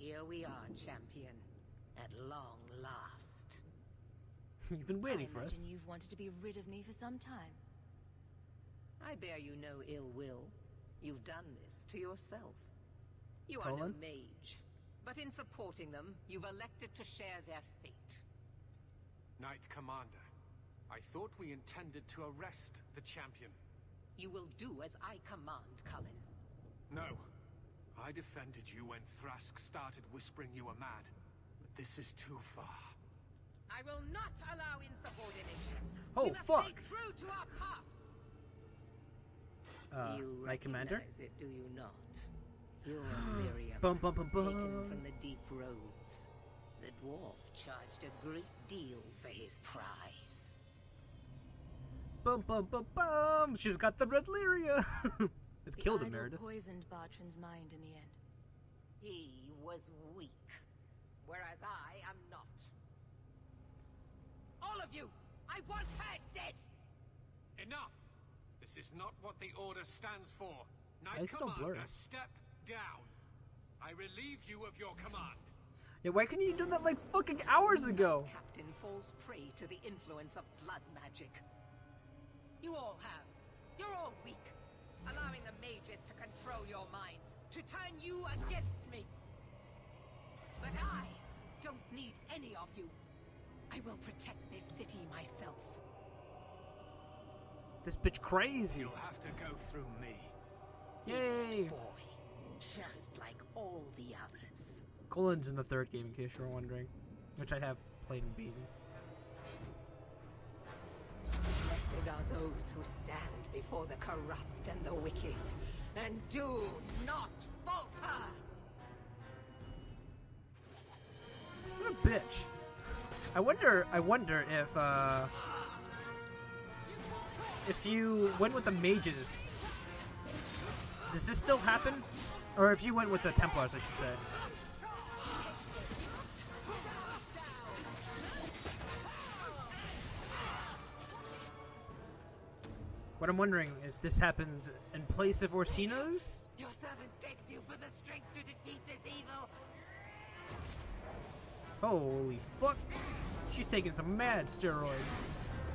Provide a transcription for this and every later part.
Here we are, champion. At long last. You've been waiting for us. I imagine you've wanted to be rid of me for some time. I bear you no ill will. You've done this to yourself. You are no mage, but in supporting them, you've elected to share their fate. Knight Commander, I thought we intended to arrest the champion. You will do as I command, Cullen. No. I defended you when Thrask started whispering you were mad, but this is too far. I will not allow insubordination. Oh, fuck! Stay true to our path. You Knight Commander? recognize it, do you not? You're Miriam, Bum, bum, bum, bum. taken from the deep roads. The dwarf charged a great deal for his prize. Bum, bum, bum, bum! She's got the red Lyria! It killed him, Meredith. Poisoned Bartran's mind in the end. He was weak, whereas I am not. All of you, I want her dead! Enough! This is not what the Order stands for. Knight It's still blurry. Commander, step down. I relieve you of your command. Yeah, why couldn't you do that like fucking hours ago? Captain falls prey to the influence of blood magic. You all have. You're all weak, allowing the mages to control your minds, to turn you against me. But I don't need any of you. I will protect this city myself. This bitch crazy. You'll have to go through me. Yay! Boy, just like all the others. Cullen's in the third game, in case you were wondering, which I have played and beaten. Blessed are those who stand before the corrupt and the wicked, and do not falter! What a bitch. I wonder if you went with the mages, does this still happen? Or if you went with the Templars, I should say. What I'm wondering if this happens in place of Orsino's? Your servant begs you for the strength to defeat this evil. Holy fuck. She's taking some mad steroids.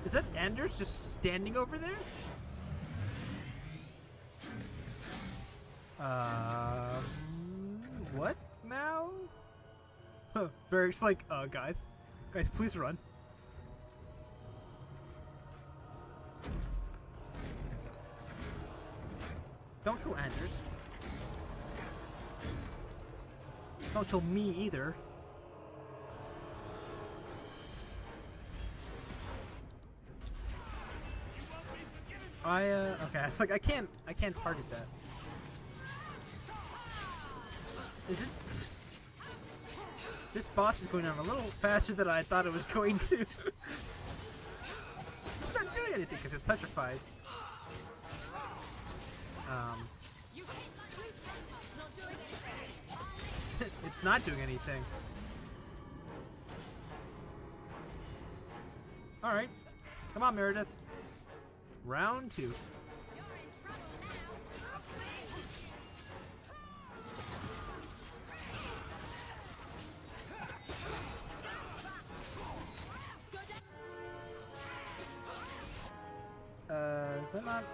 Is that Anders just standing over there? What now? Huh, Varric's like, guys, please run. Don't kill Anders. Don't kill me either. Okay, it's like I can't target that. Is it? This boss is going on a little faster than I thought it was going to. It's not doing anything because it's petrified. It's not doing anything. Alright. Come on, Meredith. Round 2. Is that not...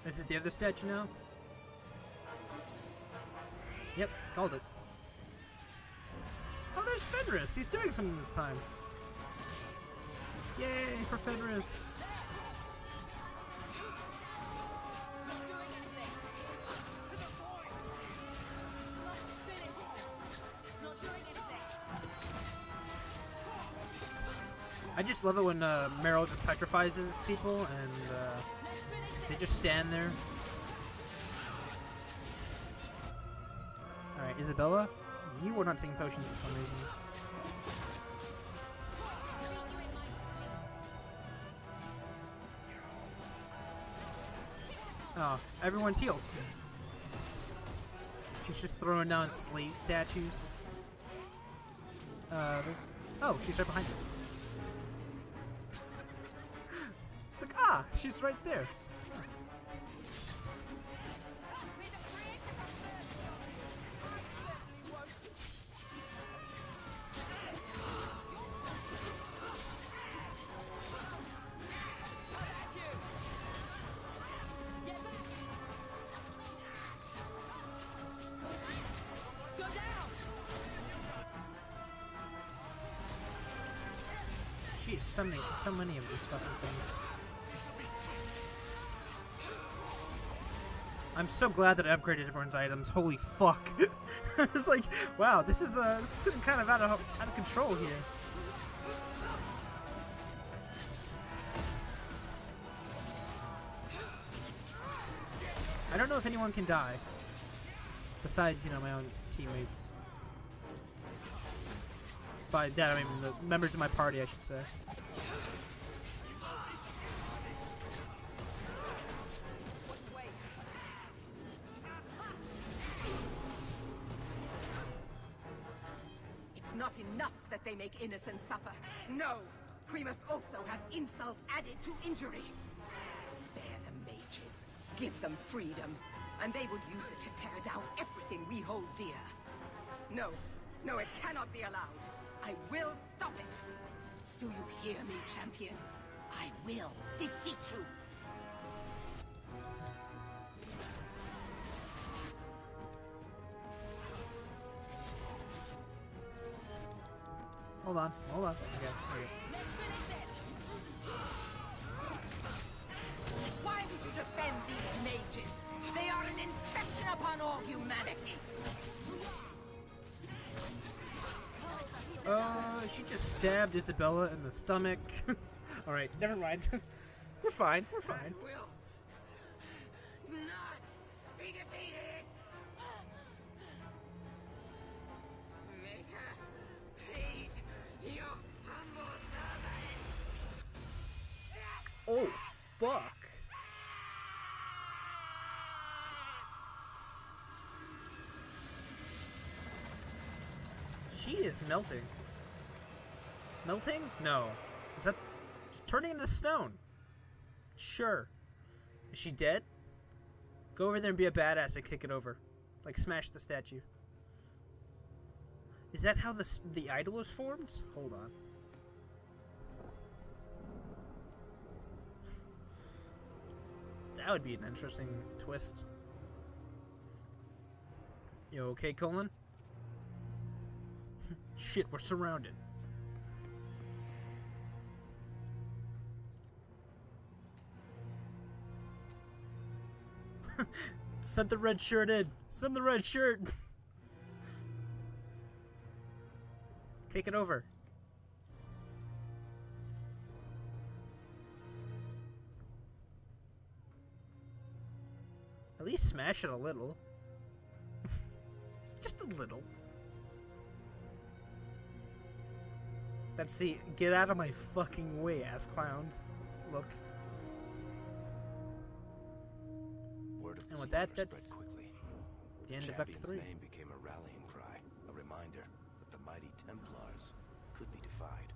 Is it the other statue now? Yep, called it. Oh, there's Fenris! He's doing something this time. Yay for Fenris! I just love it when Meryl just petrifies people and they just stand there. Alright, Isabella, you were not taking potions for some reason. Oh, everyone's healed. She's just throwing down slave statues. Oh, she's right behind us. It's like, ah, she's right there. She's summoning so many of these fucking things. I'm so glad that I upgraded everyone's items. Holy fuck! It's like, wow, this is getting kind of out of control here. I don't know if anyone can die. Besides, you know, my own teammates. By that, I mean the members of my party, I should say. It's not enough that they make innocents suffer. No! We must also have insult added to injury. Spare the mages. Give them freedom. And they would use it to tear down everything we hold dear. No. No, it cannot be allowed. I will stop it. Do you hear me, champion? I will defeat you. Hold on. Okay. Why would you defend these mages? They are an infection upon all humanity. She just stabbed Isabella in the stomach. Alright, never mind. We're fine. I will not be defeated. Make her hate your humble servant. Oh, fuck. She is melting. Melting? No. Is that... She's turning into stone. Sure. Is she dead? Go over there and be a badass and kick it over. Like, smash the statue. Is that how the idol was formed? Hold on. That would be an interesting twist. You okay, Colin? Shit, we're surrounded. Send the red shirt in. Send the red shirt. Kick it over. At least smash it a little. Just a little. That's the get out of my fucking way, ass clowns. Look. And with that, that's the end of Act 3. Name became a rallying cry, a reminder that the mighty Templars could be defied.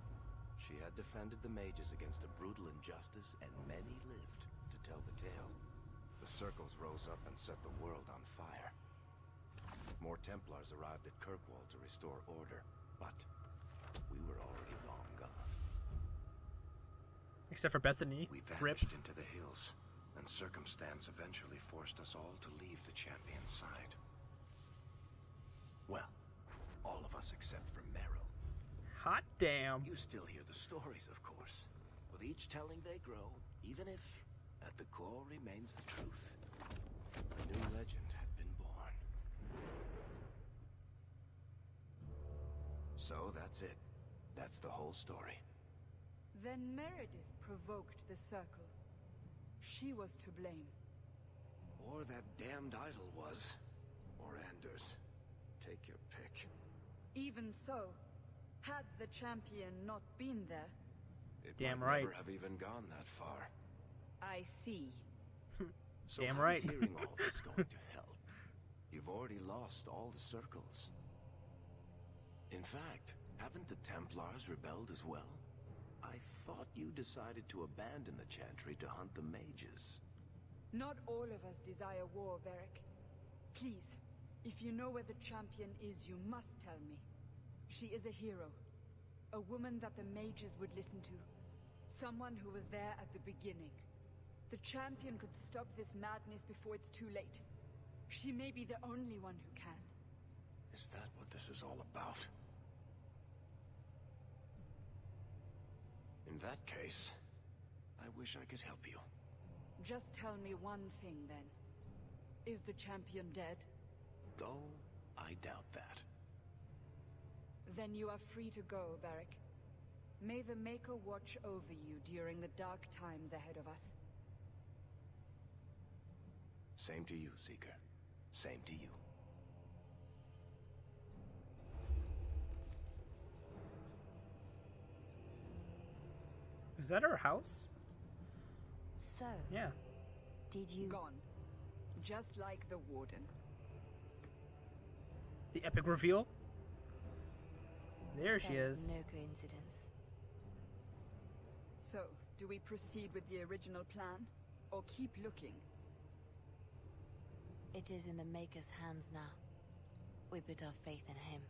She had defended the mages against a brutal injustice, and many lived to tell the tale. The circles rose up and set the world on fire. More Templars arrived at Kirkwall to restore order, but we were already long gone. Except for Bethany. We vanished into the hills, and circumstance eventually forced us all to leave the champion's side. Well, all of us except for Meryl. Hot damn. You still hear the stories, of course. With each telling they grow, even if at the core remains the truth. A new legend had been born. So that's it. That's the whole story. Then Meredith provoked the circle. She was to blame. Or that damned idol was. Or Anders. Take your pick. Even so, had the champion not been there... It Damn might right. never have even gone that far. I see. So Damn how right. is hearing all this going to help? You've already lost all the circles. In fact, haven't the Templars rebelled as well? I thought you decided to abandon the Chantry to hunt the mages. Not all of us desire war, Varric. Please, if you know where the champion is, you must tell me. She is a hero. A woman that the mages would listen to. Someone who was there at the beginning. The champion could stop this madness before it's too late. She may be the only one who can. Is that what this is all about? In that case, I wish I could help you. Just tell me one thing, then. Is the champion dead? Though, I doubt that. Then you are free to go, Varric. May the Maker watch over you during the dark times ahead of us. Same to you, Seeker. Same to you. Is that her house? So, Yeah. did you... Gone. Just like the Warden. The epic reveal. There she That's is. no coincidence. So, do we proceed with the original plan? Or keep looking? It is in the Maker's hands now. We put our faith in him.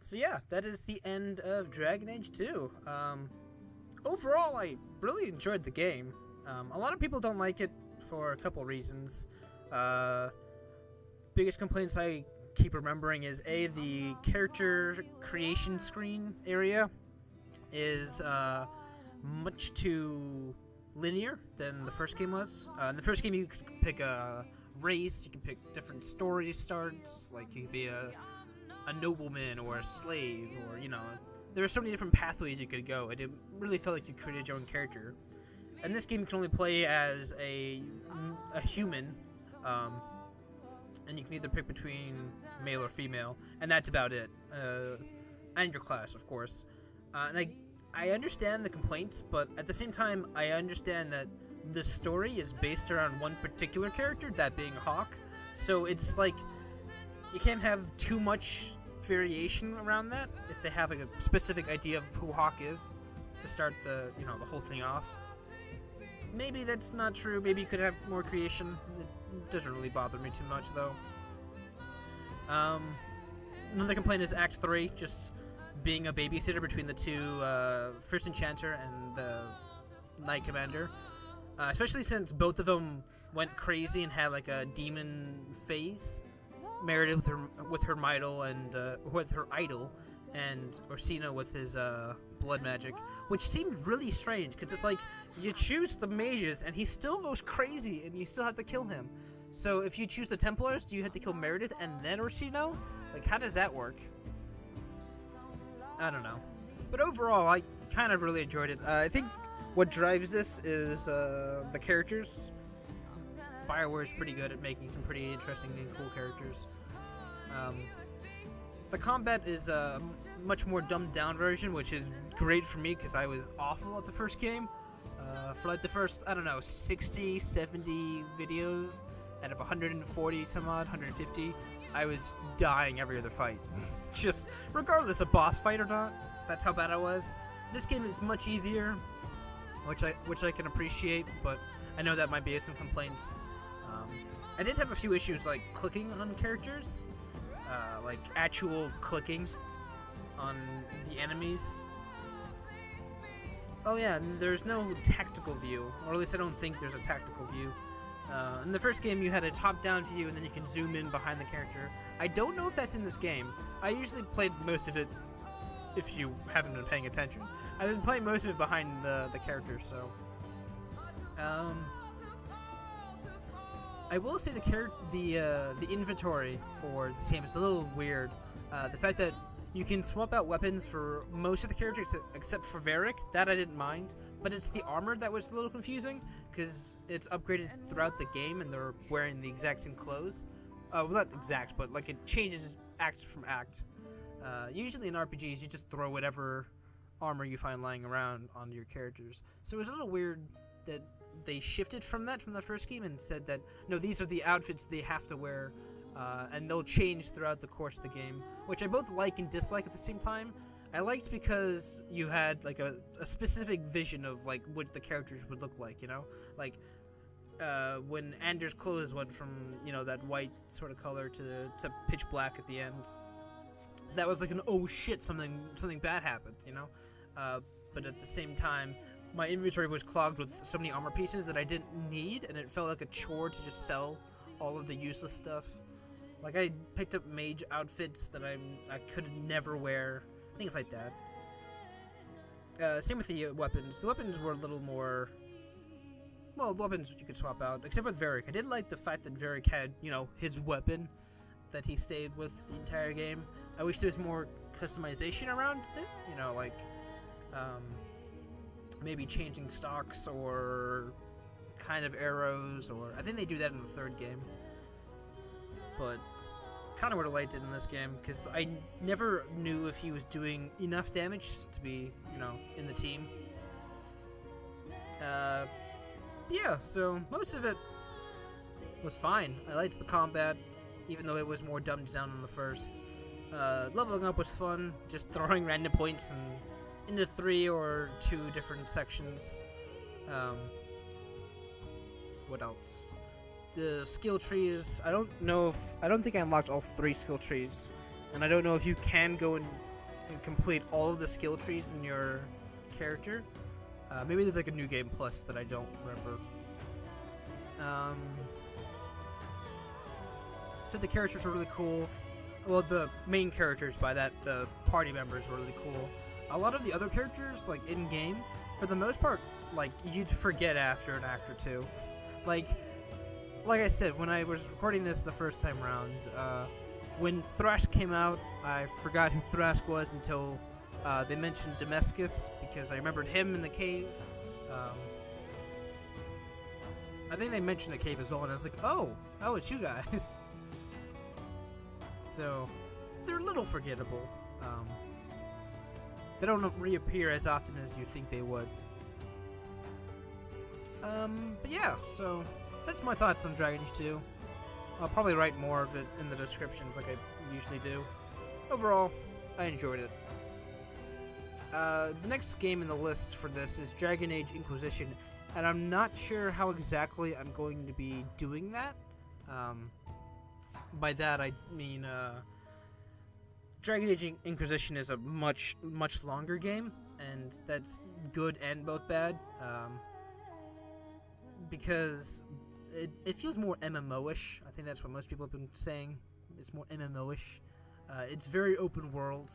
So yeah, that is the end of Dragon Age 2. Overall, I really enjoyed the game. A lot of people don't like it for a couple reasons. Biggest complaints I keep remembering is the character creation screen area is much too linear than the first game was. In the first game, you could pick a race, you could pick different story starts, like you could be a nobleman or a slave, or there were so many different pathways you could go. It really felt like you created your own character. And this game can only play as a human, and you can either pick between male or female, and that's about it. And your class, of course. And I understand the complaints, but at the same time, I understand that the story is based around one particular character, that being Hawke. So it's like you can't have too much variation around that if they have like a specific idea of who Hawke is to start the the whole thing off. Maybe that's not true. Maybe you could have more creation. It doesn't really bother me too much though. Another complaint is Act 3, just being a babysitter between the two, First Enchanter and the Knight Commander. Especially since both of them went crazy and had like a demon phase. Meredith with her idol and Orsino with his blood magic, which seemed really strange because it's like you choose the mages and he still goes crazy and you still have to kill him. So if you choose the Templars, do you have to kill Meredith and then Orsino? Like, how does that work? I don't know. But overall, I kind of really enjoyed it. I think what drives this is the characters. BioWare is pretty good at making some pretty interesting and cool characters. The combat is a much more dumbed down version, which is great for me because I was awful at the first game. For like the first, 60, 70 videos out of 140 some odd, 150, I was dying every other fight. Just regardless of boss fight or not, that's how bad I was. This game is much easier, which I can appreciate, but I know that might be some complaints. I did have a few issues like clicking on characters, like actual clicking on the enemies. Oh yeah, and there's no tactical view, or at least I don't think there's a tactical view. In the first game you had a top-down view and then you can zoom in behind the character. I don't know if that's in this game. I usually played most of it, if you haven't been paying attention. I've been playing most of it behind the characters, so... I will say the inventory for this game is a little weird. The fact that you can swap out weapons for most of the characters except for Varric, that I didn't mind. But it's the armor that was a little confusing because it's upgraded throughout the game and they're wearing the exact same clothes. Well, not exact, but like it changes act from act. Usually in RPGs, you just throw whatever armor you find lying around onto your characters. So it was a little weird that they shifted from that from the first game and said that, no, these are the outfits they have to wear, and they'll change throughout the course of the game, which I both like and dislike at the same time. I liked because you had like a specific vision of like what the characters would look like, like when Anders' clothes went from that white sort of color to pitch black at the end. that was like an oh shit, something bad happened, you know. But at the same time, my inventory was clogged with so many armor pieces that I didn't need, and it felt like a chore to just sell all of the useless stuff. Like, I picked up mage outfits that I could never wear, things like that. Same with the weapons. The weapons were a little more... Well, the weapons you could swap out, except with Varric. I did like the fact that Varric had, you know, his weapon that he stayed with the entire game. I wish there was more customization around it, you know, like, maybe changing stocks or kind of arrows, or... I think they do that in the third game. But kind of would have liked it in this game, because I never knew if he was doing enough damage to be, you know, in the team. Yeah, so most of it was fine. I liked the combat, even though it was more dumbed down than the first. Leveling up was fun, just throwing random points into 3 or 2 different sections. What else? The skill trees, I don't think I unlocked all 3 skill trees, and I don't know if you can go and complete all of the skill trees in your character. Maybe there's like a new game plus that I don't remember. So the characters were really cool. Well, the main characters, by that, the party members were really cool. A lot of the other characters, like in-game, for the most part, like, you'd forget after an act or 2. Like I said, when I was recording this the first time around, when Thrask came out, I forgot who Thrask was until they mentioned Damascus, because I remembered him in the cave. I think they mentioned the cave as well, and I was like, oh, it's you guys. So, they're a little forgettable. They don't reappear as often as you think they would. But yeah, so that's my thoughts on Dragon Age 2. I'll probably write more of it in the descriptions like I usually do. Overall, I enjoyed it. The next game in the list for this is Dragon Age Inquisition, and I'm not sure how exactly I'm going to be doing that. By that I mean, Dragon Age Inquisition is a much longer game, and that's good and both bad, because it feels more MMO-ish. I think that's what most people have been saying. It's more MMO-ish. It's very open world.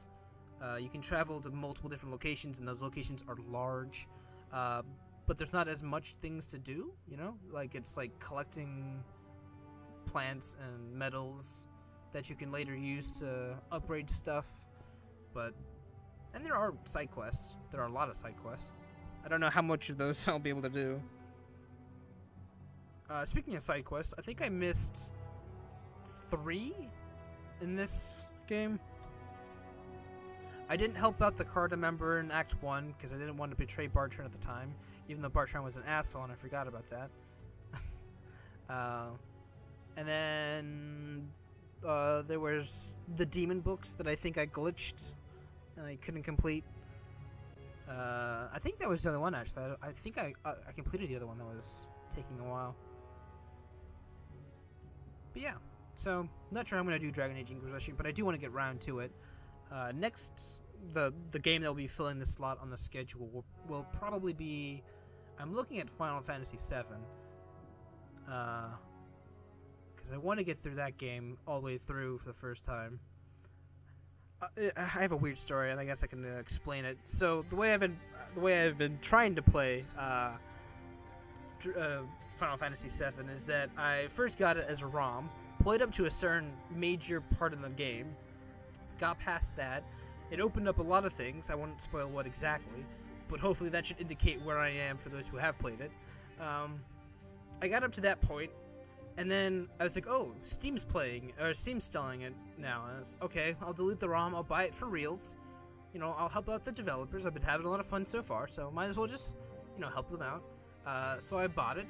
You can travel to multiple different locations, and those locations are large, but there's not as much things to do, you know? Like, it's like collecting plants and metals that you can later use to upgrade stuff, and there are side quests. There are a lot of side quests. I don't know how much of those I'll be able to do. Speaking of side quests, I think I missed 3 in this game. I didn't help out the Carta member in Act 1 because I didn't want to betray Bartran at the time, even though Bartran was an asshole and I forgot about that. And then there was the demon books that I think I glitched and I couldn't complete. I think that was the other one, actually. I think I completed the other one that was taking a while. But yeah, so not sure I'm going to do Dragon Age Inquisition, but I do want to get round to it. Next, the game that will be filling the slot on the schedule will probably be... I'm looking at Final Fantasy VII. Because I want to get through that game all the way through for the first time. I have a weird story, and I guess I can explain it. So the way I've been trying to play Final Fantasy VII is that I first got it as a ROM, played up to a certain major part of the game, got past that. It opened up a lot of things. I won't spoil what exactly, but hopefully that should indicate where I am for those who have played it. I got up to that point, and then I was like, oh, Steam's selling it now. And I was, okay, I'll delete the ROM, I'll buy it for reals. You know, I'll help out the developers. I've been having a lot of fun so far, so might as well just, you know, help them out. So I bought it,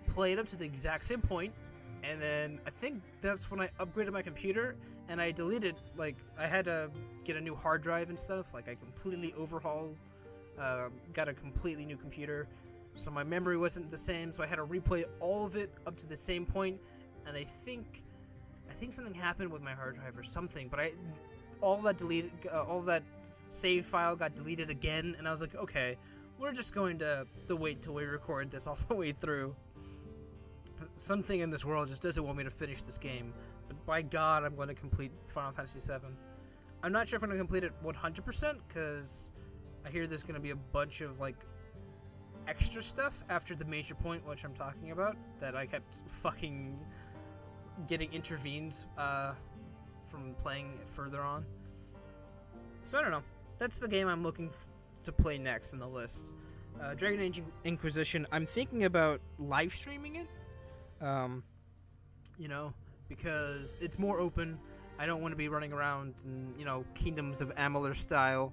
played up to the exact same point, and then I think that's when I upgraded my computer, and I deleted, like, I had to get a new hard drive and stuff. Like, I completely overhauled, got a completely new computer, so my memory wasn't the same, so I had to replay all of it up to the same point, and I think something happened with my hard drive or something, but all that deleted, all that save file got deleted again, and I was like, okay, we're just going to wait till we record this all the way through. Something in this world just doesn't want me to finish this game, but by God, I'm going to complete Final Fantasy VII. I'm not sure if I'm going to complete it 100%, because I hear there's going to be a bunch of, like, extra stuff after the major point, which I'm talking about, that I kept fucking getting intervened from playing further on. So I don't know. That's the game I'm looking to play next in the list. Dragon Age Inquisition, I'm thinking about live streaming it. You know, because it's more open. I don't want to be running around in, you know, Kingdoms of Amalur style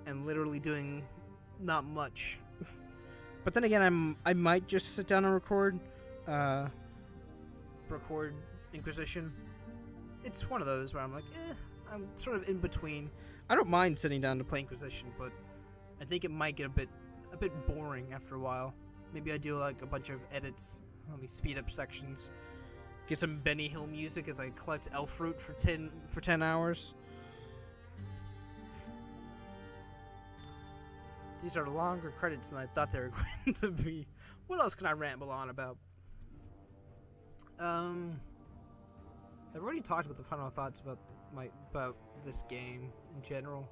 and literally doing not much. But then again, I might just sit down and record Inquisition. It's one of those where I'm like, I'm sort of in between. I don't mind sitting down to play Inquisition, but I think it might get a bit boring after a while. Maybe I do like a bunch of edits on these speed up sections. Get some Benny Hill music as I collect elf fruit for 10 hours. These are longer credits than I thought they were going to be. What else can I ramble on about? I've already talked about the final thoughts about this game in general.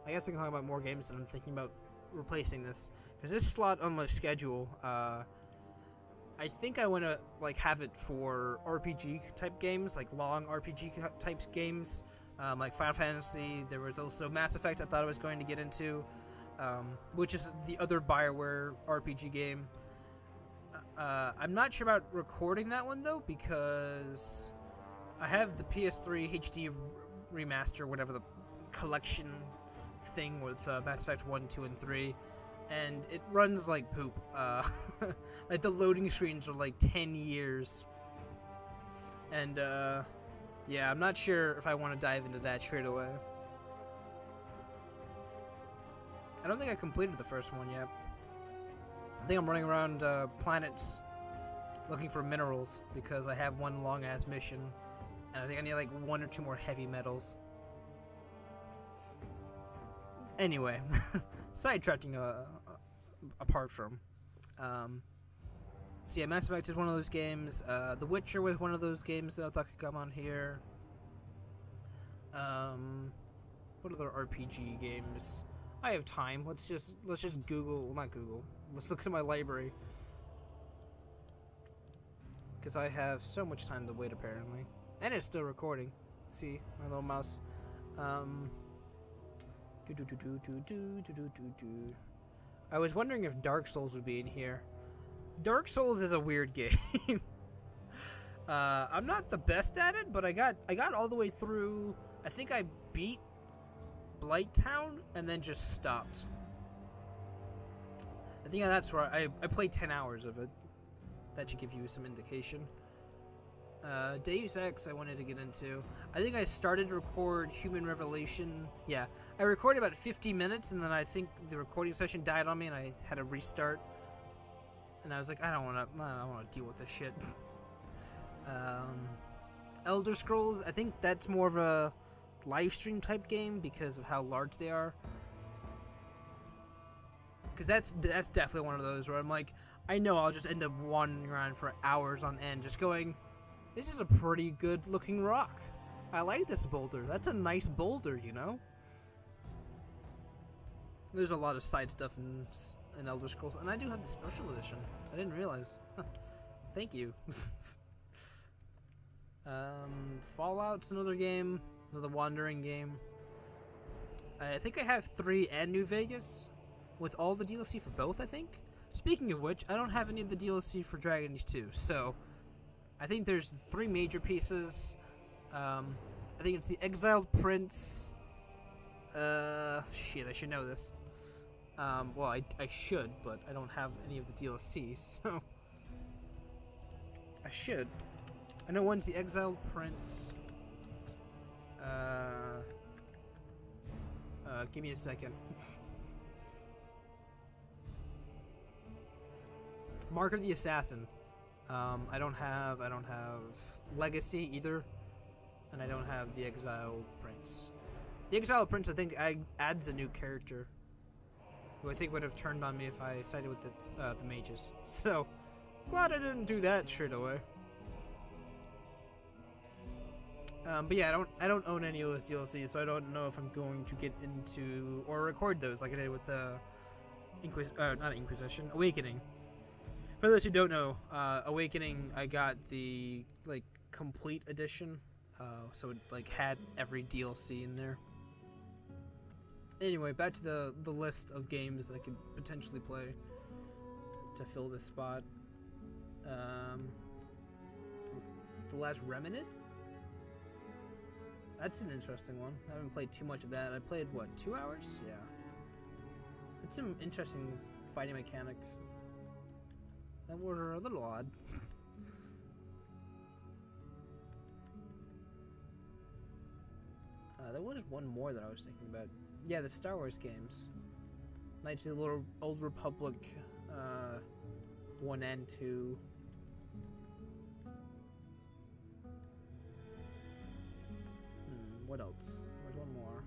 I guess I can talk about more games that I'm thinking about replacing this, because this slot on my schedule, I think I want to like have it for RPG type games, like long RPG type games, like Final Fantasy. There was also Mass Effect I thought I was going to get into, which is the other BioWare RPG game. I'm not sure about recording that one though, because I have the PS3 HD remaster, whatever the collection thing with Mass Effect 1, 2, and 3, and it runs like poop. Like the loading screens are like 10 years. And yeah, I'm not sure if I want to dive into that straight away. I don't think I completed the first one yet. I think I'm running around planets looking for minerals, because I have one long-ass mission, and I think I need like 1 or 2 more heavy metals. Anyway, sidetracking apart from. So yeah, Mass Effect is one of those games. The Witcher was one of those games that I thought could come on here. What other RPG games? I have time. Let's just Google. Well, not Google. Let's look at my library, because I have so much time to wait apparently, and it's still recording. See my little mouse. I was wondering if Dark Souls would be in here. Dark Souls is a weird game. I'm not the best at it, but I got all the way through. I think I beat Blighttown and then just stopped. I think that's where I played 10 hours of it. That should give you some indication. Deus Ex I wanted to get into. I think I started to record Human Revelation. Yeah, I recorded about 50 minutes, and then I think the recording session died on me, and I had to restart. And I was like, I don't want to deal with this shit. Elder Scrolls, I think that's more of a live stream type game because of how large they are. Because that's definitely one of those where I'm like, I know I'll just end up wandering around for hours on end, just going, this is a pretty good looking rock. I like this boulder. That's a nice boulder, you know? There's a lot of side stuff in Elder Scrolls, and I do have the special edition. I didn't realize. Thank you. Fallout's another game, another wandering game. I think I have 3 and New Vegas, with all the DLC for both, I think. Speaking of which, I don't have any of the DLC for Dragon Age 2, so I think there's 3 major pieces. I think it's the Exiled Prince. Shit, I should know this. Well, I should, but I don't have any of the DLC, so I should. I know one's the Exiled Prince. Give me a second. Mark of the Assassin. I don't have Legacy either, and I don't have the Exiled Prince. The Exile Prince, I think, adds a new character, who I think would have turned on me if I sided with the mages. So, glad I didn't do that straight away. But yeah, I don't own any of those DLCs, so I don't know if I'm going to get into or record those like I did with the not Inquisition, Awakening. For those who don't know, Awakening, I got the like complete edition, so it like had every DLC in there. Anyway, back to the list of games that I could potentially play to fill this spot. The Last Revenant? That's an interesting one. I haven't played too much of that. I played, what, 2 hours? Yeah. It's some interesting fighting mechanics that were a little odd. There was one more that I was thinking about. Yeah, the Star Wars games. Knights of the Old Republic 1 and 2. What else? There's one more.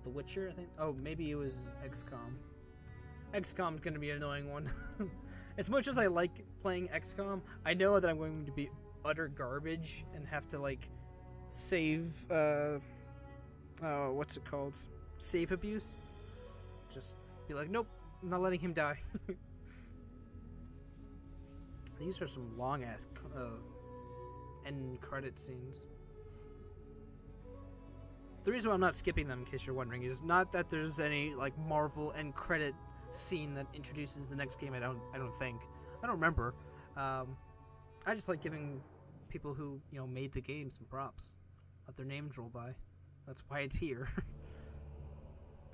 The Witcher, I think. Oh, maybe it was XCOM. XCOM's gonna be an annoying one. As much as I like playing XCOM, I know that I'm going to be utter garbage and have to like save what's it called? Save abuse. Just be like, nope, I'm not letting him die. These are some long ass end credit scenes. The reason why I'm not skipping them, in case you're wondering, is not that there's any like Marvel end credit scene that introduces the next game. I don't remember. I just like giving people who made the game some props. Let their names roll by. That's why it's here.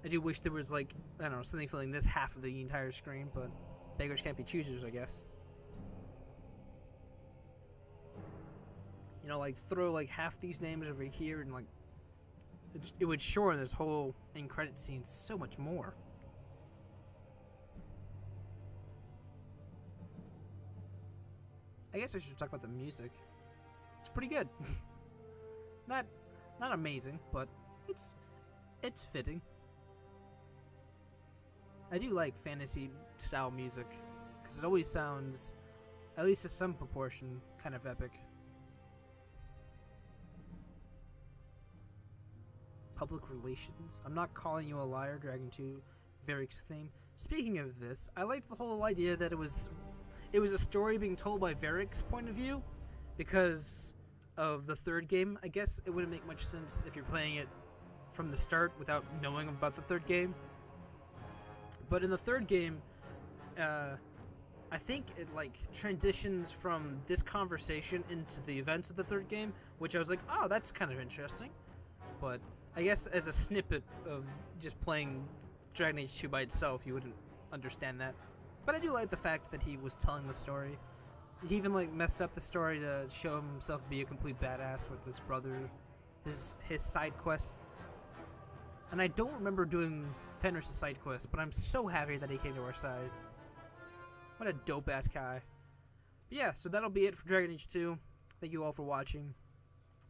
I do wish there was like, I don't know, something filling this half of the entire screen, but beggars can't be choosers, I guess. Like throw like half these names over here and like it would shorten this whole end credit scene so much more. I guess I should talk about the music. It's pretty good. not amazing, but it's fitting. I do like fantasy style music because it always sounds, at least to some proportion, kind of epic. Public relations. I'm not calling you a liar, Dragon 2, Varric's theme. Speaking of this, I liked the whole idea that it was a story being told by Varric's point of view because of the third game. I guess it wouldn't make much sense if you're playing it from the start without knowing about the third game. But in the third game, I think it like transitions from this conversation into the events of the third game, which I was like, oh, that's kind of interesting. But I guess as a snippet of just playing Dragon Age 2 by itself, you wouldn't understand that. But I do like the fact that he was telling the story. He even like messed up the story to show himself be a complete badass with his brother, his side quest. And I don't remember doing Fenris' side quest, but I'm so happy that he came to our side. What a dope ass guy. But yeah, so that'll be it for Dragon Age 2. Thank you all for watching.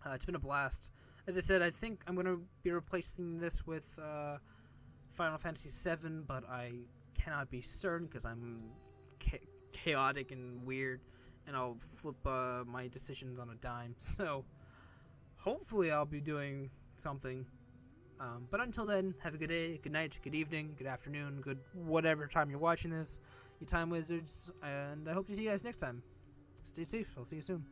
It's been a blast. As I said, I think I'm going to be replacing this with Final Fantasy VII, but I cannot be certain because I'm chaotic and weird, and I'll flip my decisions on a dime. So, hopefully I'll be doing something. But until then, have a good day, good night, good evening, good afternoon, good whatever time you're watching this, you time wizards, and I hope to see you guys next time. Stay safe. I'll see you soon.